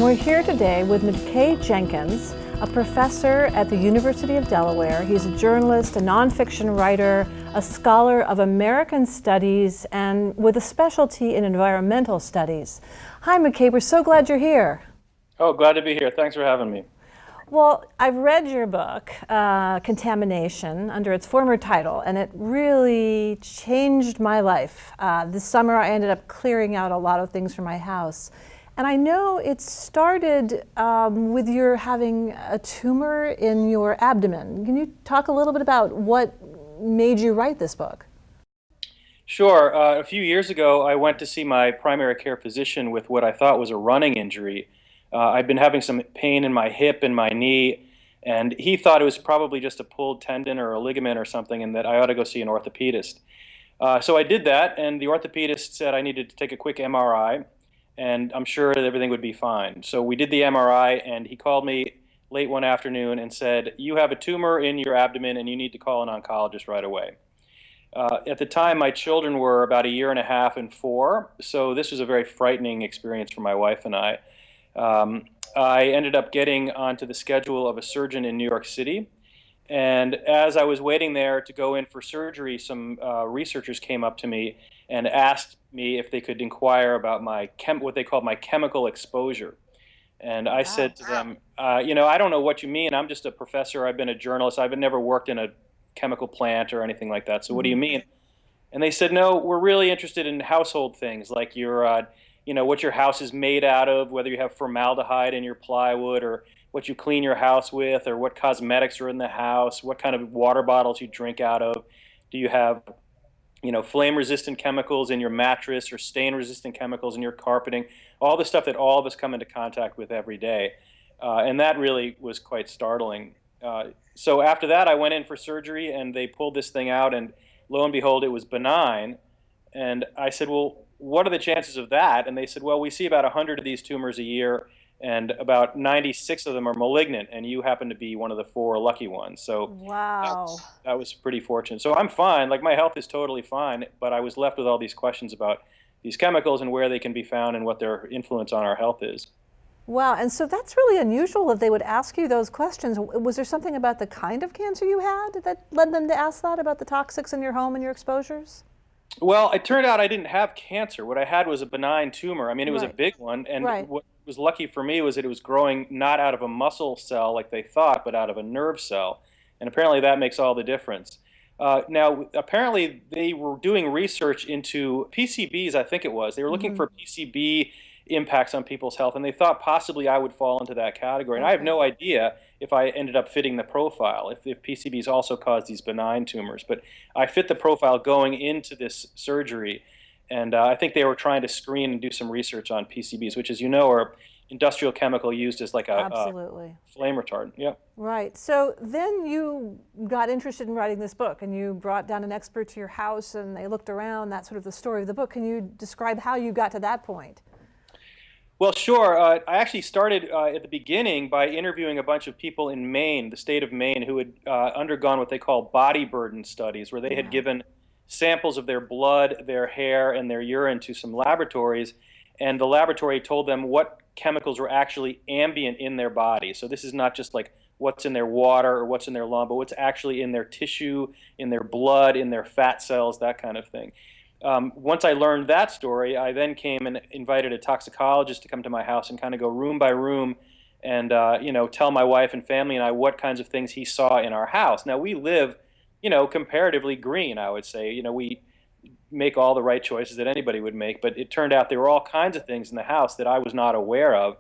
we're here today with McKay Jenkins, a professor at the University of Delaware. He's a journalist, a nonfiction writer, a scholar of American studies, and with a specialty in environmental studies. Hi, McKay, we're so glad you're here. Oh, glad to be here. Thanks for having me. Well, I've read your book, ContamiNation, under its former title, and it really changed my life. This summer, I ended up clearing out a lot of things from my house. And I know it started with your having a tumor in your abdomen. Can you talk a little bit about what made you write this book? Sure. A few years ago, I went to see my primary care physician with what I thought was a running injury. I'd been having some pain in my hip and my knee, and he thought it was probably just a pulled tendon or a ligament or something, and that I ought to go see an orthopedist. So I did that, and the orthopedist said I needed to take a quick MRI, and I'm sure that everything would be fine. So we did the MRI, and he called me late one afternoon and said, "You have a tumor in your abdomen, and you need to call an oncologist right away." At the time, my children were about a year and a half and 4, so this was a very frightening experience for my wife and I. I ended up getting onto the schedule of a surgeon in New York City, and as I was waiting there to go in for surgery, some researchers came up to me and asked me if they could inquire about my what they called my chemical exposure. And I said to them, I don't know what you mean. I'm just a professor. I've been a journalist. I've never worked in a chemical plant or anything like that. So what do you mean? And they said, no, we're really interested in household things like what your house is made out of, whether you have formaldehyde in your plywood, or what you clean your house with, or what cosmetics are in the house, what kind of water bottles you drink out of. Do you have, flame-resistant chemicals in your mattress or stain-resistant chemicals in your carpeting? All the stuff that all of us come into contact with every day. And that really was quite startling. So after that, I went in for surgery, and they pulled this thing out, and lo and behold, it was benign. And I said, well, what are the chances of that? And they said, well, we see about 100 of these tumors a year, and about 96 of them are malignant, and you happen to be one of the 4 lucky ones. So Wow. that was pretty fortunate. So I'm fine. Like, my health is totally fine, but I was left with all these questions about these chemicals and where they can be found and what their influence on our health is. Wow, and so that's really unusual that they would ask you those questions. Was there something about the kind of cancer you had that led them to ask that about the toxics in your home and your exposures? Well, it turned out I didn't have cancer. What I had was a benign tumor. I mean, it was a Right. big one, and Right. what was lucky for me was that it was growing not out of a muscle cell like they thought, but out of a nerve cell. And apparently that makes all the difference. Now, apparently they were doing research into PCBs, I think it was. They were looking for PCB impacts on people's health, and they thought possibly I would fall into that category. And I have Okay. no idea if I ended up fitting the profile, if PCBs also cause these benign tumors. But I fit the profile going into this surgery, and I think they were trying to screen and do some research on PCBs, which, as you know, are industrial chemical used as like a Absolutely. flame retardant. Yeah. Right. So then you got interested in writing this book, and you brought down an expert to your house, and they looked around. That's sort of the story of the book. Can you describe how you got to that point? Well, sure. I actually started at the beginning by interviewing a bunch of people in Maine, the state of Maine, who had undergone what they call body burden studies, where they had Yeah. given samples of their blood, their hair, and their urine to some laboratories, and the laboratory told them what chemicals were actually ambient in their body. So this is not just like what's in their water or what's in their lung, but what's actually in their tissue, in their blood, in their fat cells, that kind of thing. Once I learned that story, I then came and invited a toxicologist to come to my house and kind of go room by room and tell my wife and family and I what kinds of things he saw in our house. Now we live, comparatively green, I would say. We make all the right choices that anybody would make, but it turned out there were all kinds of things in the house that I was not aware of,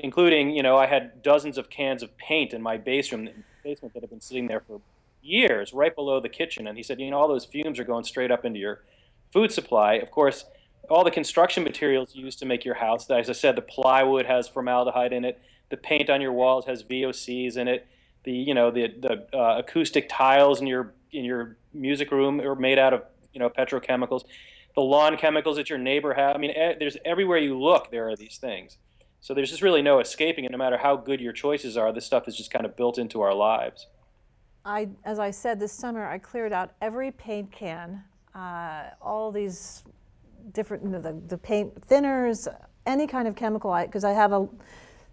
including, I had dozens of cans of paint in my basement that had been sitting there for years, right below the kitchen. And he said, all those fumes are going straight up into your food supply. Of course, all the construction materials used to make your house, as I said, the plywood has formaldehyde in it, the paint on your walls has VOCs in it, the acoustic tiles in your music room are made out of petrochemicals, the lawn chemicals that your neighbor has. I mean, there's everywhere you look there are these things. So there's just really no escaping it. No matter how good your choices are, this stuff is just kind of built into our lives. As I said, this summer I cleared out every paint can, all these different, the paint thinners, any kind of chemical, because I have a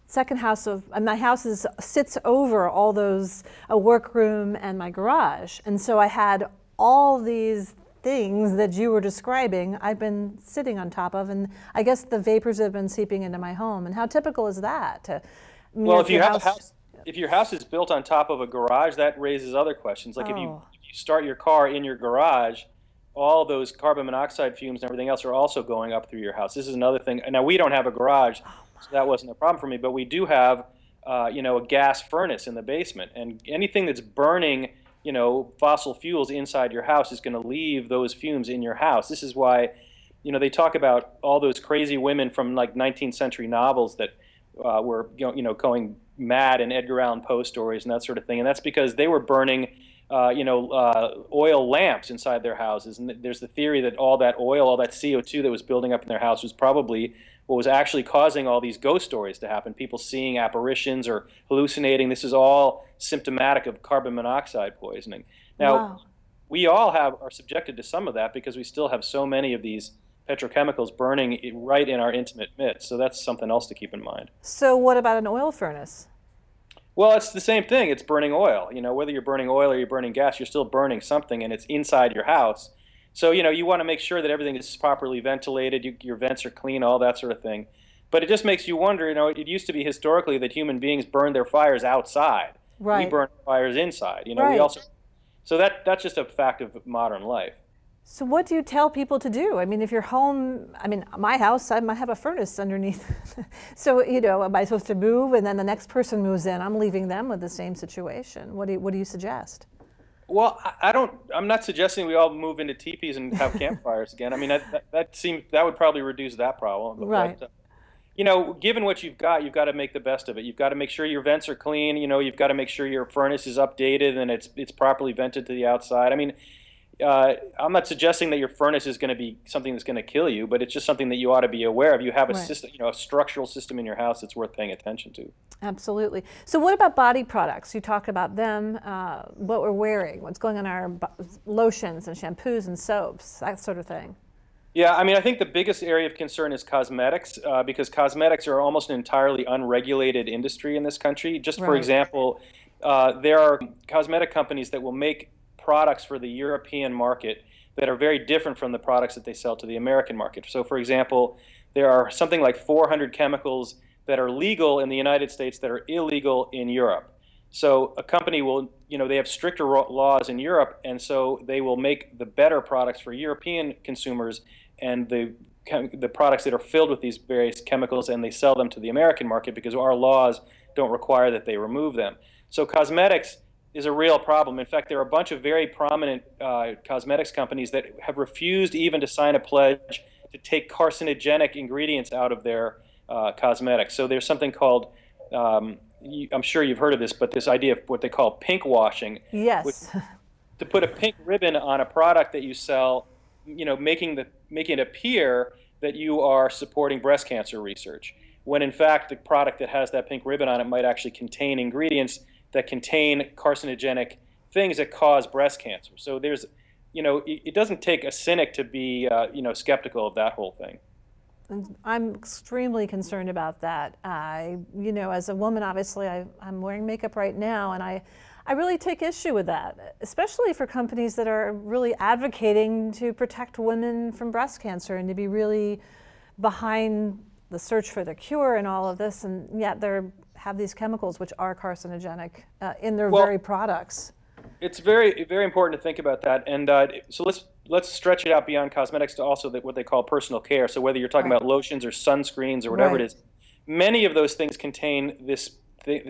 second house my house sits over all those, a workroom and my garage. And so I had all these things that you were describing, I've been sitting on top of, and I guess the vapors have been seeping into my home. And how typical is that? Well, if you have a house, if your house is built on top of a garage, that raises other questions. Like if you start your car in your garage, all those carbon monoxide fumes and everything else are also going up through your house. This is another thing. Now, we don't have a garage, so that wasn't a problem for me, but we do have, a gas furnace in the basement, and anything that's burning, fossil fuels inside your house is going to leave those fumes in your house. This is why, they talk about all those crazy women from like 19th century novels that were, going mad in Edgar Allan Poe stories and that sort of thing, and that's because they were burning oil lamps inside their houses. And there's the theory that all that oil, all that CO2 that was building up in their house was probably what was actually causing all these ghost stories to happen, people seeing apparitions or hallucinating. This is all symptomatic of carbon monoxide poisoning. Now, we all are subjected to some of that because we still have so many of these petrochemicals burning right in our intimate midst. So that's something else to keep in mind. So what about an oil furnace? Well, it's the same thing. It's burning oil. Whether you're burning oil or you're burning gas, you're still burning something, and it's inside your house. So, you want to make sure that everything is properly ventilated, your vents are clean, all that sort of thing. But it just makes you wonder, it used to be historically that human beings burned their fires outside. Right. We burn fires inside. Right. So that's just a fact of modern life. So what do you tell people to do? I mean, if you're home, my house, I might have a furnace underneath. So, am I supposed to move and then the next person moves in? I'm leaving them with the same situation. What do you suggest? Well, I'm not suggesting we all move into teepees and have campfires again. That would probably reduce that problem. Right. But, given what you've got to make the best of it. You've got to make sure your vents are clean. You've got to make sure your furnace is updated and it's properly vented to the outside. I'm not suggesting that your furnace is going to be something that's going to kill you, but it's just something that you ought to be aware of. You have a system, a structural system in your house that's worth paying attention to. Absolutely. So what about body products? You talk about them, what we're wearing, what's going on our lotions and shampoos and soaps, that sort of thing. Yeah, I think the biggest area of concern is cosmetics, because cosmetics are almost an entirely unregulated industry in this country. Just for example, there are cosmetic companies that will make products for the European market that are very different from the products that they sell to the American market. So, for example, there are something like 400 chemicals that are legal in the United States that are illegal in Europe. So a company will, they have stricter laws in Europe, and so they will make the better products for European consumers and the products that are filled with these various chemicals, and they sell them to the American market because our laws don't require that they remove them. So cosmetics is a real problem. In fact, there are a bunch of very prominent cosmetics companies that have refused even to sign a pledge to take carcinogenic ingredients out of their cosmetics. So there's something called, I'm sure you've heard of this, but this idea of what they call pink washing. Yes. To put a pink ribbon on a product that you sell, making it appear that you are supporting breast cancer research, when in fact the product that has that pink ribbon on it might actually contain ingredients that contain carcinogenic things that cause breast cancer. So there's, it doesn't take a cynic to be, skeptical of that whole thing. I'm extremely concerned about that. As a woman, obviously, I'm wearing makeup right now, and I really take issue with that, especially for companies that are really advocating to protect women from breast cancer and to be really behind the search for the cure and all of this, and yet they have these chemicals which are carcinogenic in their very products. It's very, very important to think about that, and so let's stretch it out beyond cosmetics to also what they call personal care. So whether you're talking about lotions or sunscreens or whatever it is, many of those things contain this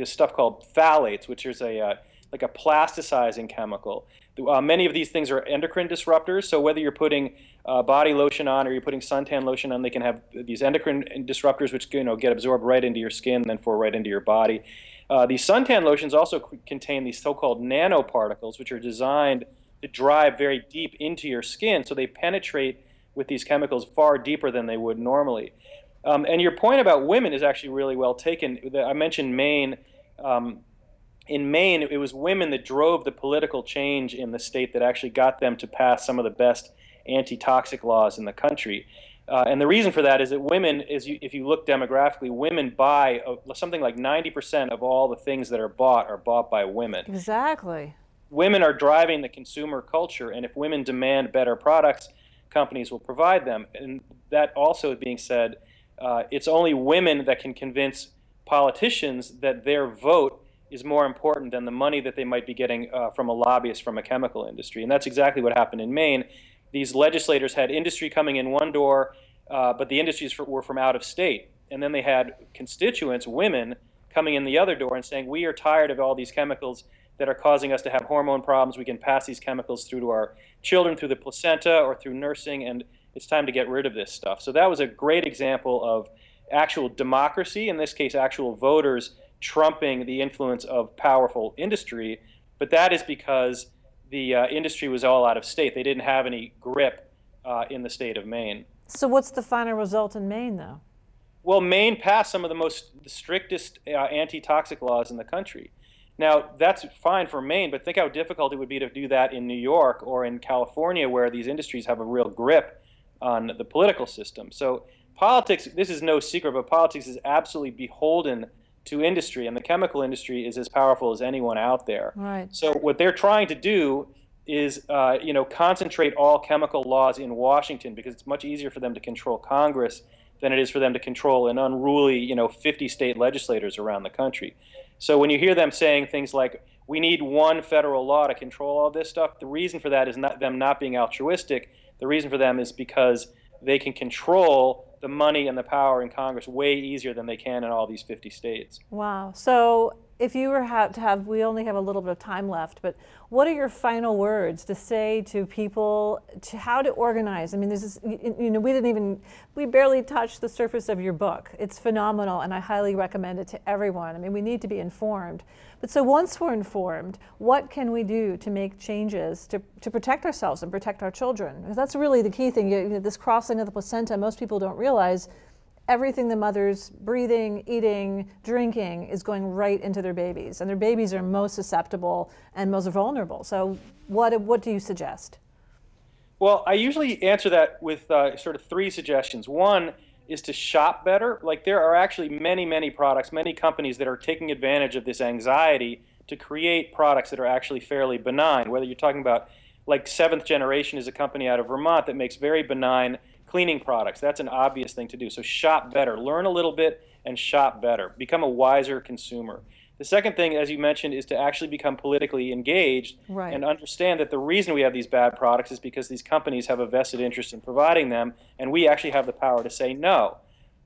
stuff called phthalates, which is like a plasticizing chemical. Many of these things are endocrine disruptors. So whether you're putting body lotion on or you're putting suntan lotion on, they can have these endocrine disruptors which get absorbed right into your skin and then fall right into your body. These suntan lotions also contain these so-called nanoparticles, which are designed to drive very deep into your skin, so they penetrate with these chemicals far deeper than they would normally. And your point about women is actually really well taken. I mentioned Maine. In Maine, it was women that drove the political change in the state that actually got them to pass some of the best anti-toxic laws in the country. And the reason for that is that women, if you look demographically, women buy something like 90% of all the things that are bought by women. Exactly. Women are driving the consumer culture, and if women demand better products, companies will provide them. And that also being said, it's only women that can convince politicians that their vote is more important than the money that they might be getting from a lobbyist from a chemical industry. And that's exactly what happened in Maine. These legislators had industry coming in one door, but the industries were from out of state. And then they had constituents, women, coming in the other door and saying, we are tired of all these chemicals that are causing us to have hormone problems. We can pass these chemicals through to our children through the placenta or through nursing, and it's time to get rid of this stuff. So that was a great example of actual democracy, in this case actual voters trumping the influence of powerful industry, but that is because the industry was all out of state. They didn't have any grip in the state of Maine. So what's the final result in Maine, though? Well, Maine passed some of the strictest anti-toxic laws in the country. Now, that's fine for Maine, but think how difficult it would be to do that in New York or in California, where these industries have a real grip on the political system. So politics, this is no secret, but politics is absolutely beholden to industry, and the chemical industry is as powerful as anyone out there. Right. So what they're trying to do is concentrate all chemical laws in Washington, because it's much easier for them to control Congress than it is for them to control an unruly 50 state legislators around the country. So when you hear them saying things like, we need one federal law to control all this stuff, the reason for that is not them not being altruistic. The reason for them is because they can control the money and the power in Congress way easier than they can in all these 50 states. Wow. So if you were to have, we only have a little bit of time left, but what are your final words to say to people to how to organize? I mean, this is, we barely touched the surface of your book. It's phenomenal, and I highly recommend it to everyone. I mean, we need to be informed. But so once we're informed, what can we do to make changes to protect ourselves and protect our children? Because that's really the key thing. This crossing of the placenta, most people don't realize everything the mother's breathing, eating, drinking is going right into their babies, and their babies are most susceptible and most vulnerable. So what do you suggest? Well, I usually answer that with sort of three suggestions. One is to shop better. Like, there are actually many, many products, many companies that are taking advantage of this anxiety to create products that are actually fairly benign. Whether you're talking about, like, Seventh Generation is a company out of Vermont that makes very benign cleaning products. That's an obvious thing to do. So shop better. Learn a little bit and shop better. Become a wiser consumer. The second thing, as you mentioned, is to actually become politically engaged. Right. And understand that the reason we have these bad products is because these companies have a vested interest in providing them, and we actually have the power to say no.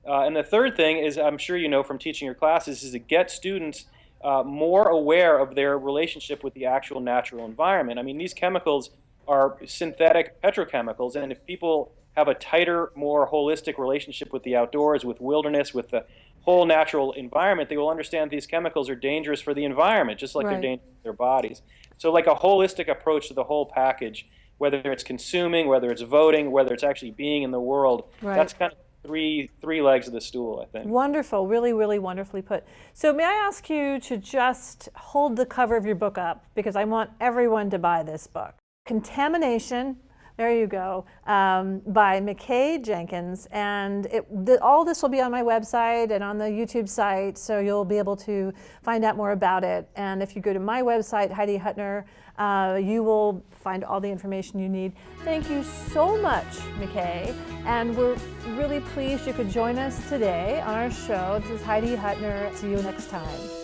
And the third thing is, I'm sure you know from teaching your classes, is to get students more aware of their relationship with the actual natural environment. I mean, these chemicals are synthetic petrochemicals, and if people have a tighter, more holistic relationship with the outdoors, with wilderness, with the whole natural environment, they will understand these chemicals are dangerous for the environment, just like they're dangerous to their bodies. So like a holistic approach to the whole package, whether it's consuming, whether it's voting, whether it's actually being in the world, that's kind of three legs of the stool, I think. Wonderful, really, really wonderfully put. So may I ask you to just hold the cover of your book up, because I want everyone to buy this book. ContamiNation, there you go, by McKay Jenkins, and all this will be on my website and on the YouTube site, so you'll be able to find out more about it. And if you go to my website, Heidi Hutner, you will find all the information you need. Thank you so much, McKay, and we're really pleased you could join us today on our show. This is Heidi Hutner. See you next time.